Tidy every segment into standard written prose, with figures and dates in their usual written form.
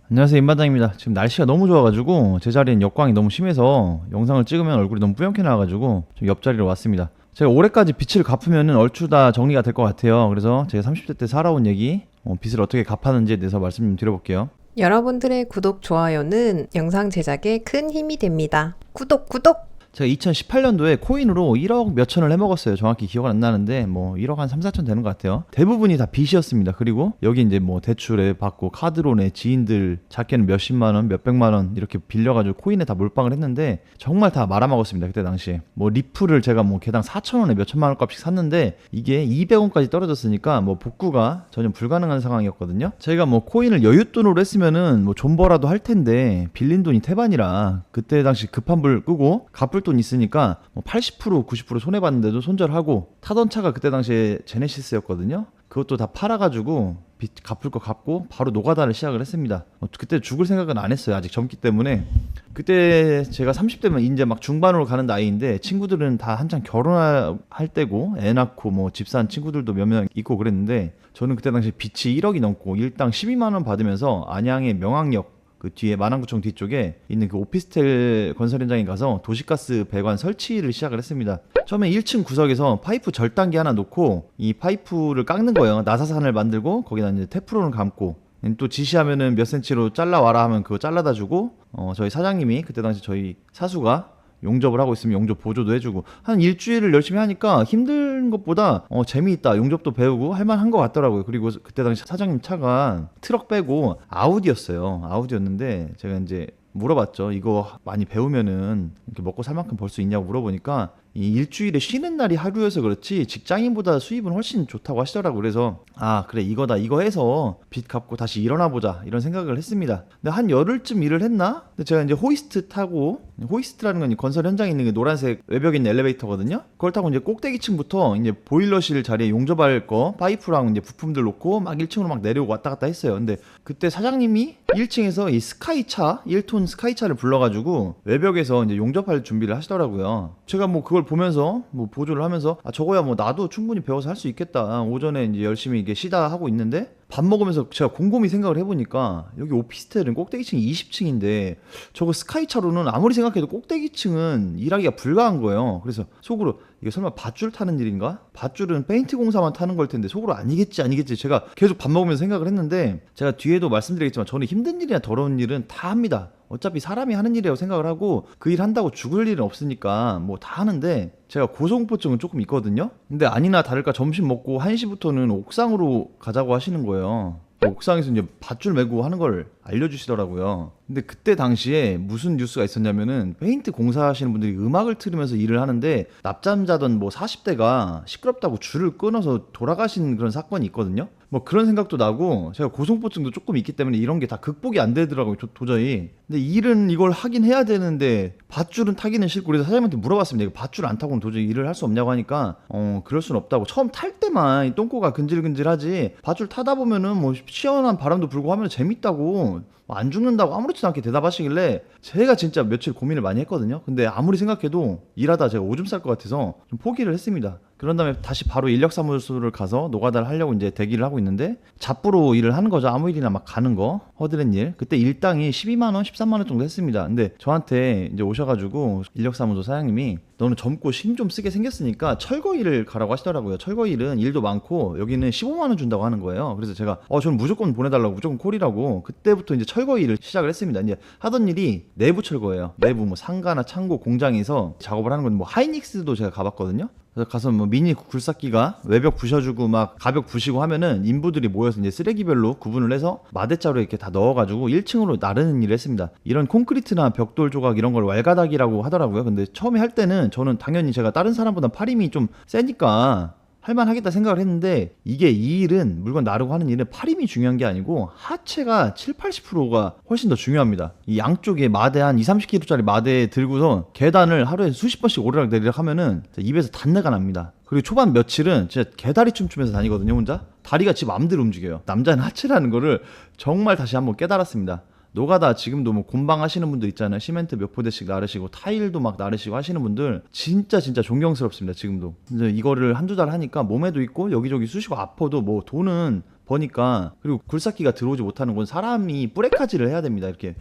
안녕하세요, 임반장입니다. 지금 날씨가 너무 좋아가지고 제 자리엔 역광이 너무 심해서 영상을 찍으면 얼굴이 너무 뿌옇게 나와가지고 좀 옆자리로 왔습니다. 제가 올해까지 빚을 갚으면 얼추 다 정리가 될 것 같아요. 그래서 제가 30대 때 살아온 얘기, 빚을 어떻게 갚았는지에 대해서 말씀 좀 드려볼게요. 여러분들의 구독, 좋아요는 영상 제작에 큰 힘이 됩니다. 구독, 구독! 제가 2018년도에 코인으로 1억 몇천을 해먹었어요. 정확히 기억은 안 나는데 1억 한 3, 4천 되는 것 같아요. 대부분이 다 빚이었습니다. 그리고 여기 이제 대출에 받고 카드론에 지인들 작게는 몇십만 원, 몇백만 원 이렇게 빌려가지고 코인에 다 몰빵을 했는데 정말 다 말아먹었습니다. 그때 당시에. 리플을 제가 개당 4천 원에 몇천만 원 값씩 샀는데 이게 200원까지 떨어졌으니까 복구가 전혀 불가능한 상황이었거든요. 제가 코인을 여윳돈으로 했으면은 존버라도 할 텐데 빌린 돈이 태반이라 그때 당시 급한 불 끄고 갚을 돈 있으니까 80% 90% 손해봤는데도 손절하고 타던 차가 그때 당시에 제네시스였거든요. 그것도 다 팔아가지고 빚 갚을 거 갚고 바로 노가다를 시작을 했습니다. 그때 죽을 생각은 안 했어요. 아직 젊기 때문에. 그때 제가 30대면 이제 막 중반으로 가는 나이인데 친구들은 다 한창 결혼할 때고 애 낳고 집 산 친구들도 몇 명 있고 그랬는데 저는 그때 당시 빚이 1억이 넘고 일당 12만 원 받으면서 안양의 명학역 그 뒤에 만안구청 뒤쪽에 있는 그 오피스텔 건설 현장에 가서 도시가스 배관 설치를 시작을 했습니다. 처음에 1층 구석에서 파이프 절단기 하나 놓고 이 파이프를 깎는 거예요. 나사산을 만들고 거기다 이제 테프론을 감고 또 지시하면은 몇 센치로 잘라와라 하면 그거 잘라다 주고 저희 사장님이 그때 당시 저희 사수가 용접을 하고 있으면 용접 보조도 해주고 한 일주일을 열심히 하니까 힘든 것보다 재미있다, 용접도 배우고 할만한 것 같더라고요. 그리고 그때 당시 사장님 차가 트럭 빼고 아우디였는데 제가 이제 물어봤죠. 이거 많이 배우면은 이렇게 먹고 살 만큼 벌 수 있냐고 물어보니까 이 일주일에 쉬는 날이 하루여서 그렇지 직장인보다 수입은 훨씬 좋다고 하시더라고요. 그래서 그래 이거다, 이거 해서 빚 갚고 다시 일어나 보자 이런 생각을 했습니다. 근데 한 열흘쯤 일을 했나? 근데 제가 이제 호이스트 타고, 호이스트라는 건 건설 현장에 있는 게 노란색 외벽에 있는 엘리베이터거든요. 그걸 타고 이제 꼭대기층부터 이제 보일러실 자리에 용접할 거 파이프랑 이제 부품들 놓고 막 1층으로 막 내려오고 왔다 갔다 했어요. 근데 그때 사장님이 1층에서 이 스카이차 1톤 스카이차를 불러가지고 외벽에서 이제 용접할 준비를 하시더라고요. 제가 그걸 보면서 보조를 하면서 저거야 나도 충분히 배워서 할 수 있겠다. 오전에 이제 열심히 이게 쉬다 하고 있는데 밥 먹으면서 제가 곰곰이 생각을 해보니까 여기 오피스텔은 꼭대기층이 20층인데 저거 스카이차로는 아무리 생각해도 꼭대기층은 일하기가 불가한 거예요. 그래서 속으로 이게 설마 밧줄 타는 일인가? 밧줄은 페인트 공사만 타는 걸 텐데 속으로 아니겠지 제가 계속 밥 먹으면서 생각을 했는데 제가 뒤에도 말씀드리겠지만 저는 힘든 일이나 더러운 일은 다 합니다. 어차피 사람이 하는 일이라고 생각을 하고 그 일 한다고 죽을 일은 없으니까 다 하는데 제가 고소공포증은 조금 있거든요. 근데 아니나 다를까 점심 먹고 1시부터는 옥상으로 가자고 하시는 거예요. 옥상에서 이제 밧줄 메고 하는 걸 알려주시더라고요. 근데 그때 당시에 무슨 뉴스가 있었냐면은 페인트 공사하시는 분들이 음악을 틀으면서 일을 하는데 낮잠자던 40대가 시끄럽다고 줄을 끊어서 돌아가신 그런 사건이 있거든요. 그런 생각도 나고 제가 고소공포증도 조금 있기 때문에 이런 게 다 극복이 안 되더라고요. 도저히. 근데 일은 이걸 하긴 해야 되는데 밧줄은 타기는 싫고 그래서 사장님한테 물어봤습니다. 이거 밧줄 안 타고는 도저히 일을 할 수 없냐고 하니까 그럴 순 없다고. 처음 탈 때만 똥꼬가 근질근질하지 밧줄 타다 보면은 시원한 바람도 불고 하면 재밌다고 안 죽는다고 아무렇지도 않게 대답하시길래 제가 진짜 며칠 고민을 많이 했거든요. 근데 아무리 생각해도 일하다 제가 오줌 쌀 것 같아서 좀 포기를 했습니다. 그런 다음에 다시 바로 인력사무소를 가서 노가다를 하려고 이제 대기를 하고 있는데 잡부로 일을 하는 거죠. 아무 일이나 막 가는 거, 허드렛 일. 그때 일당이 12만 원, 13만 원 정도 했습니다. 근데 저한테 이제 오셔가지고 인력사무소 사장님이 너는 젊고 힘 좀 쓰게 생겼으니까 철거 일을 가라고 하시더라고요. 철거 일은 일도 많고 여기는 15만 원 준다고 하는 거예요. 그래서 제가 저는 무조건 보내달라고, 무조건 콜이라고 그때부터 이제 철거 일을 시작을 했습니다. 이제 하던 일이 내부 철거예요. 내부 상가나 창고, 공장에서 작업을 하는 건 하이닉스도 제가 가봤거든요. 그래서 가서 미니 굴삭기가 외벽 부셔주고 막 가벽 부시고 하면은 인부들이 모여서 이제 쓰레기별로 구분을 해서 마대자루 이렇게 다 넣어가지고 1층으로 나르는 일을 했습니다. 이런 콘크리트나 벽돌 조각 이런 걸 왈가닥이라고 하더라고요. 근데 처음에 할 때는 저는 당연히 제가 다른 사람보다 팔 힘이 좀 세니까 할만하겠다 생각을 했는데 이게 이 일은 물건 나르고 하는 일은 팔 힘이 중요한 게 아니고 하체가 70~80%가 훨씬 더 중요합니다. 이 양쪽에 마대 한 20~30kg짜리 마대 들고서 계단을 하루에 수십 번씩 오르락 내리락 하면은 입에서 단내가 납니다. 그리고 초반 며칠은 진짜 개다리 춤추면서 다니거든요. 혼자 다리가 지 마음대로 움직여요. 남자는 하체라는 거를 정말 다시 한번 깨달았습니다. 노가다 지금도 곤방 하시는 분들 있잖아요. 시멘트 몇 포대씩 나르시고 타일도 막 나르시고 하시는 분들 진짜 존경스럽습니다. 지금도. 이제 이거를 한두 달 하니까 몸에도 있고 여기저기 쑤시고 아파도 돈은 버니까. 그리고 굴삭기가 들어오지 못하는 건 사람이 뿌레까지를 해야 됩니다. 이렇게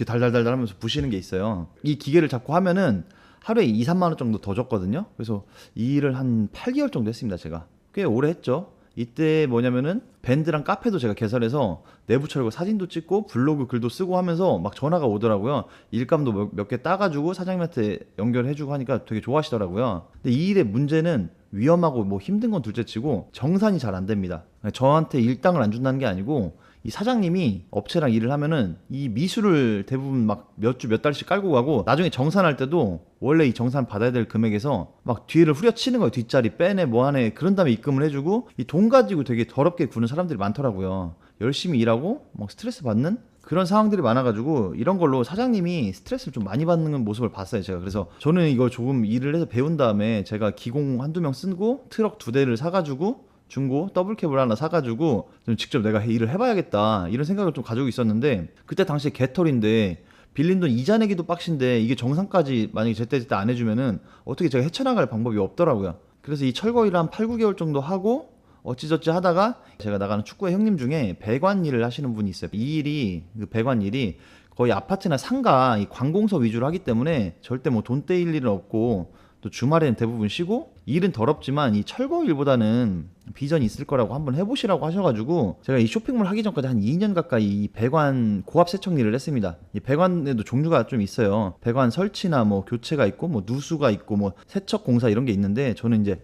달달달달 하면서 부시는 게 있어요. 이 기계를 잡고 하면은 하루에 2, 3만 원 정도 더 줬거든요. 그래서 이 일을 한 8개월 정도 했습니다. 제가 꽤 오래 했죠. 이때 뭐냐면은 밴드랑 카페도 제가 개설해서 내부 철거 사진도 찍고 블로그 글도 쓰고 하면서 막 전화가 오더라고요. 일감도 몇 개 따가지고 사장님한테 연결해주고 하니까 되게 좋아하시더라고요. 근데 이 일의 문제는 위험하고 뭐 힘든 건 둘째치고 정산이 잘 안 됩니다. 저한테 일당을 안 준다는 게 아니고 이 사장님이 업체랑 일을 하면은 이 미수를 대부분 막 몇 주 몇 달씩 깔고 가고 나중에 정산할 때도 원래 이 정산 받아야 될 금액에서 막 뒤를 후려치는 거예요. 뒷자리 빼내 뭐하네. 그런 다음에 입금을 해주고 이 돈 가지고 되게 더럽게 구는 사람들이 많더라고요. 열심히 일하고 막 스트레스 받는 그런 상황들이 많아가지고 이런 걸로 사장님이 스트레스를 좀 많이 받는 모습을 봤어요. 제가 그래서 저는 이걸 조금 일을 해서 배운 다음에 제가 기공 한두 명 쓰고 트럭 2대를 사가지고 중고 더블캡을 하나 사가지고 좀 직접 내가 일을 해봐야겠다 이런 생각을 좀 가지고 있었는데 그때 당시에 개털인데 빌린 돈 이자 내기도 빡신데 이게 정상까지 만약에 제때 안 해주면은 어떻게 제가 헤쳐나갈 방법이 없더라고요. 그래서 이 철거 일을 한 8, 9개월 정도 하고 어찌저찌 하다가 제가 나가는 축구회 형님 중에 배관 일을 하시는 분이 있어요. 이 일이 그 배관 일이 거의 아파트나 상가 이 관공서 위주로 하기 때문에 절대 뭐 돈 떼일 일은 없고 또 주말에는 대부분 쉬고 일은 더럽지만 이 철거 일보다는 비전이 있을 거라고 한번 해보시라고 하셔가지고 제가 이 쇼핑몰 하기 전까지 한 2년 가까이 이 배관 고압 세척 일을 했습니다. 이 배관에도 종류가 좀 있어요. 배관 설치나 뭐 교체가 있고 뭐 누수가 있고 뭐 세척 공사 이런 게 있는데 저는 이제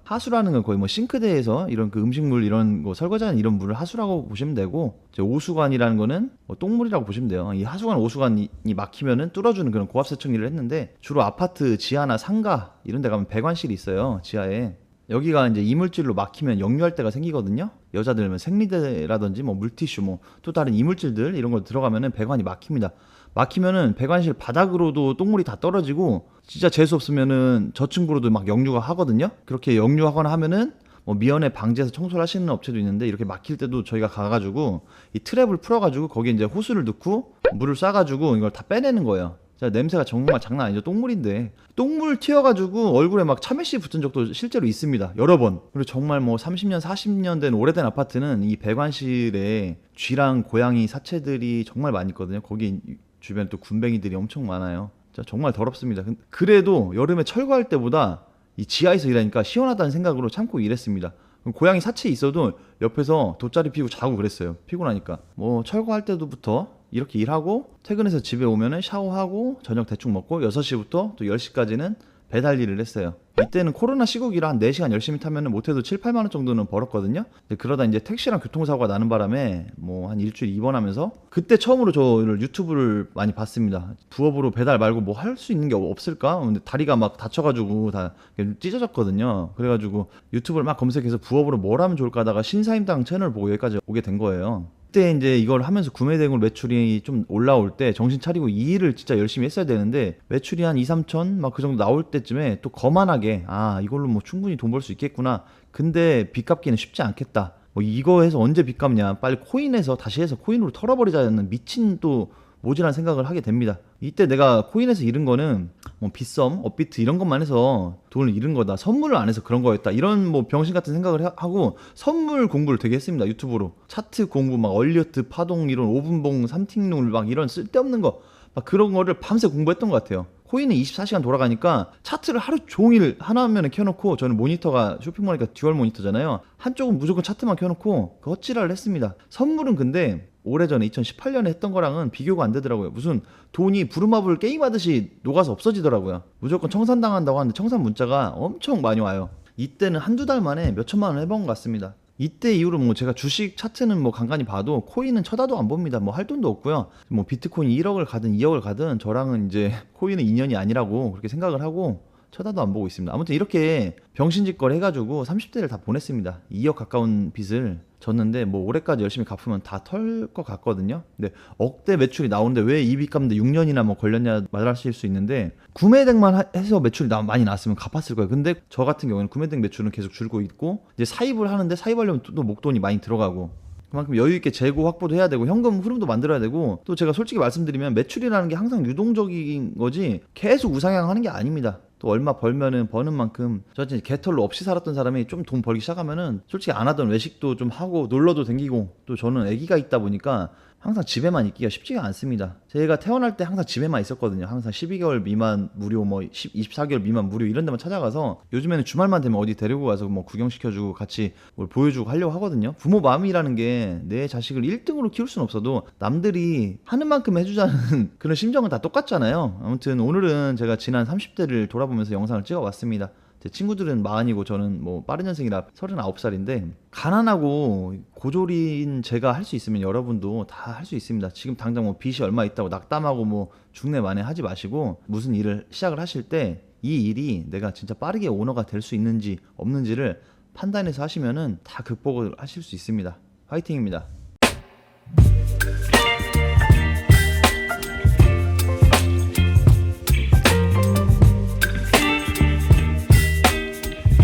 하수라는 건 거의 뭐 싱크대에서 이런 그 음식물 이런 거 설거지하는 이런 물을 하수라고 보시면 되고 이제 오수관이라는 거는 뭐 똥물이라고 보시면 돼요. 이 하수관 오수관이 막히면은 뚫어주는 그런 고압 세척 일을 했는데 주로 아파트 지하나 상가 이런 데 가면 배관실이 있어요. 지하에. 여기가 이제 이물질로 막히면 역류할 때가 생기거든요. 여자들은 생리대라든지 뭐 물티슈 뭐 또 다른 이물질들 이런 거 들어가면은 배관이 막힙니다. 막히면은 배관실 바닥으로도 똥물이 다 떨어지고 진짜 재수 없으면은 저층으로도 막 역류가 하거든요. 그렇게 역류하거나 하면은 뭐 미연에 방지해서 청소를 하시는 업체도 있는데 이렇게 막힐 때도 저희가 가가지고 이 트랩을 풀어가지고 거기에 이제 호스를 넣고 물을 쏴가지고 이걸 다 빼내는 거예요. 자, 냄새가 정말 장난 아니죠. 똥물인데 똥물 튀어가지고 얼굴에 막 참외씨 붙은 적도 실제로 있습니다. 여러 번. 그리고 정말 뭐 30년 40년 된 오래된 아파트는 이 배관실에 쥐랑 고양이 사체들이 정말 많이 있거든요. 거기 주변에 또 군뱅이들이 엄청 많아요. 자, 정말 더럽습니다. 그래도 여름에 철거할 때보다 이 지하에서 일하니까 시원하다는 생각으로 참고 일했습니다. 고양이 사체 있어도 옆에서 돗자리 피고 자고 그랬어요. 피곤하니까. 뭐 철거할 때부터 이렇게 일하고 퇴근해서 집에 오면은 샤워하고 저녁 대충 먹고 6시부터 또 10시까지는 배달 일을 했어요. 이때는 코로나 시국이라 한 4시간 열심히 타면은 못해도 7, 8만 원 정도는 벌었거든요. 근데 그러다 이제 택시랑 교통사고가 나는 바람에 뭐 한 일주일 입원하면서 그때 처음으로 저를 유튜브를 많이 봤습니다. 부업으로 배달 말고 뭐 할 수 있는 게 없을까? 근데 다리가 막 다쳐가지고 다 찢어졌거든요. 그래가지고 유튜브를 막 검색해서 부업으로 뭘 하면 좋을까 하다가 신사임당 채널 보고 여기까지 오게 된 거예요. 그때 이제 이걸 하면서 구매 대금 매출이 좀 올라올 때 정신 차리고 이 일을 진짜 열심히 했어야 되는데 매출이 한 2, 3천 막 그 정도 나올 때쯤에 또 거만하게 이걸로 뭐 충분히 돈 벌 수 있겠구나. 근데 빚 갚기는 쉽지 않겠다. 뭐 이거 해서 언제 빚 갚냐. 빨리 코인해서 다시 해서 코인으로 털어버리자는 미친 또 모질한 생각을 하게 됩니다. 이때 내가 코인에서 잃은 거는 뭐 빗썸, 업비트 이런 것만 해서 돈을 잃은 거다. 선물을 안 해서 그런 거였다. 이런 뭐 병신 같은 생각을 하고 선물 공부를 되게 했습니다. 유튜브로. 차트 공부 막 얼리어트, 파동 이론, 5분봉, 3틱룰 막 이런 쓸데없는 거 막 그런 거를 밤새 공부했던 것 같아요. 코인은 24시간 돌아가니까 차트를 하루 종일 하나 화면에 켜놓고 저는 모니터가 쇼핑몰이니까 듀얼 모니터잖아요. 한쪽은 무조건 차트만 켜놓고 그 헛지랄을 했습니다. 선물은 근데 오래전에 2018년에 했던 거랑은 비교가 안 되더라고요. 무슨 돈이 부루마블 게임하듯이 녹아서 없어지더라고요. 무조건 청산당한다고 하는데 청산 문자가 엄청 많이 와요. 이때는 한두 달 만에 몇 천만 원 해본 것 같습니다. 이때 이후로 뭐 제가 주식 차트는 뭐 간간히 봐도 코인은 쳐다도 안 봅니다. 뭐 할 돈도 없고요. 뭐 비트코인 1억을 가든 2억을 가든 저랑은 이제 코인은 인연이 아니라고 그렇게 생각을 하고 쳐다도 안 보고 있습니다. 아무튼 이렇게 병신짓거리 해가지고 30대를 다 보냈습니다. 2억 가까운 빚을 졌는데 뭐 올해까지 열심히 갚으면 다 털 것 같거든요. 근데 억대 매출이 나오는데 왜 이 빚 갚는데 6년이나 뭐 걸렸냐 말하실 수 있는데 구매덱만 해서 매출이 많이 나왔으면 갚았을 거예요. 근데 저 같은 경우는 구매덱 매출은 계속 줄고 있고 이제 사입을 하는데 사입하려면 또 목돈이 많이 들어가고 그만큼 여유있게 재고 확보도 해야 되고 현금 흐름도 만들어야 되고 또 제가 솔직히 말씀드리면 매출이라는 게 항상 유동적인 거지 계속 우상향하는 게 아닙니다. 또 얼마 벌면은 버는 만큼 저 진짜 개털로 없이 살았던 사람이 좀 돈 벌기 시작하면은 솔직히 안 하던 외식도 좀 하고 놀러도 다니고, 또 저는 아기가 있다 보니까 항상 집에만 있기가 쉽지가 않습니다. 제가 태어날 때 항상 집에만 있었거든요. 항상 12개월 미만 무료, 뭐 24개월 미만 무료 이런 데만 찾아가서, 요즘에는 주말만 되면 어디 데리고 가서 뭐 구경시켜주고 같이 뭘 보여주고 하려고 하거든요. 부모 마음이라는 게 내 자식을 1등으로 키울 수는 없어도 남들이 하는 만큼 해주자는 그런 심정은 다 똑같잖아요. 아무튼 오늘은 제가 지난 30대를 돌아보면서 영상을 찍어봤습니다. 제 친구들은 40이고 저는 뭐 빠른 년생이라 39살인데, 가난하고 고졸인 제가 할 수 있으면 여러분도 다 할 수 있습니다. 지금 당장 뭐 빚이 얼마 있다고 낙담하고 뭐 죽네 마네 하지 마시고, 무슨 일을 시작을 하실 때 이 일이 내가 진짜 빠르게 오너가 될 수 있는지 없는지를 판단해서 하시면은 다 극복을 하실 수 있습니다. 화이팅입니다.